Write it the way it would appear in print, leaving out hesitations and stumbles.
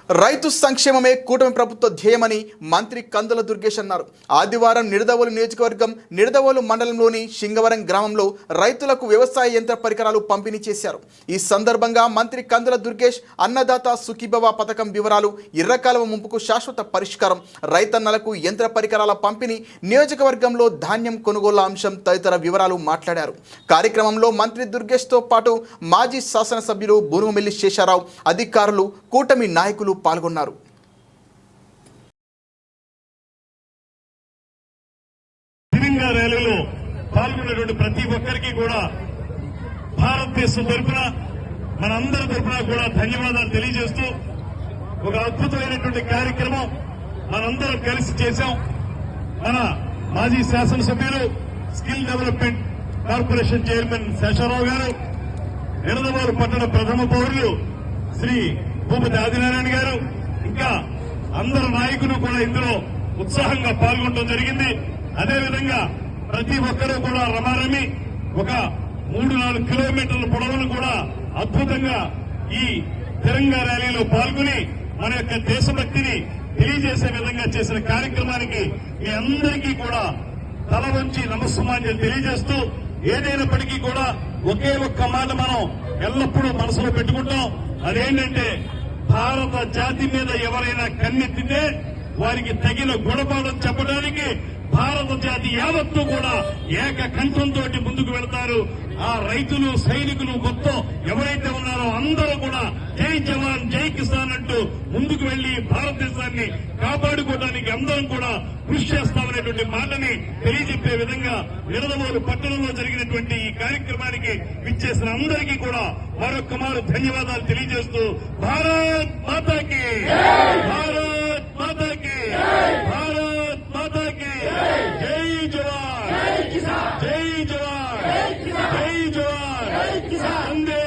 రైతు సంక్షేమమే కూటమి ప్రభుత్వ ధ్యేయమని మంత్రి కందుల దుర్గేష్ అన్నారు. ఆదివారం నిడదవోలు నియోజకవర్గం నిడదవోలు మండలంలోని సింగవరం గ్రామంలో రైతులకు వ్యవసాయ యంత్ర పరికరాలు పంపిణీ చేశారు. ఈ సందర్భంగా మంత్రి కందుల దుర్గేష్ అన్నదాత సుఖీభవ పథకం వివరాలు, ఎర్రకాలువ ముంపుకు శాశ్వత పరిష్కారం, రైతన్నలకు యంత్ర పరికరాల పంపిణీ, నియోజకవర్గంలో ధాన్యం కొనుగోలు అంశం తదితర వివరాలు మాట్లాడారు. కార్యక్రమంలో మంత్రి దుర్గేష్తో పాటు మాజీ శాసనసభ్యులు బూనుమిల్లి శేషారావు, అధికారులు, కూటమి నాయకులు పాల్గొన్నారు. ర్యాలీలో పాల్గొన్నటువంటి ప్రతి ఒక్కరికి కూడా భారతదేశం తరఫున మనందరి తరఫున కూడా ధన్యవాదాలు తెలియజేస్తూ ఒక అద్భుతమైనటువంటి కార్యక్రమం మనందరం కలిసి చేశాం. మన మాజీ శాసనసభ్యులు, skill development corporation chairman Sesha Rao గారు, నిడదవోలు పట్టణ ప్రథమ పౌరులు శ్రీ భూపతి ఆదినారాయణ గారు, ఇంకా అందరు నాయకులు కూడా ఇందులో ఉత్సాహంగా పాల్గొనడం జరిగింది. అదేవిధంగా ప్రతి ఒక్కరూ కూడా రమారమి ఒక 3-4 కిలోమీటర్ల పొడవును కూడా అద్భుతంగా ఈ తిరంగా ర్యాలీలో పాల్గొని మన యొక్క దేశభక్తిని తెలియజేసే విధంగా చేసిన కార్యక్రమానికి మీ అందరికీ కూడా తల వంచి నమస్సుమాన్యం తెలియజేస్తూ, ఏదైనప్పటికీ కూడా ఒకే ఒక్క మాట మనం ఎల్లప్పుడూ మనసులో పెట్టుకుంటాం. అదేంటంటే, భారత జాతి మీద ఎవరైనా కన్నెత్తితే వారికి తగిన గుణపాఠం చెప్పడానికి భారత జాతి యావత్తు కూడా ఏక కంఠంతో ముందుకు వెళ్తారు. ఆ రైతులు, సైనికులు మొత్తం ఎవరైతే ఉన్నారో అందరూ కూడా జై జవాన్ జై కిసాన్ అంటూ ముందుకు వెళ్లి భారతదేశాన్ని కాపాడుకోవడానికి అందరం కూడా కృషి చేస్తామనేటువంటి మాటని తెలియజెప్పే విధంగా నిడదవోలు పట్టణంలో జరిగినటువంటి ఈ కార్యక్రమానికి విచ్చేసిన అందరికీ కూడా మరొక్క మారు ధన్యవాదాలు తెలియజేస్తూ, భారత్ మాతాకి, భారత్ మాతాకి, భారత్ మాతాకి, జై జవాన్ జై జవాన్ జై జవాన్ వందే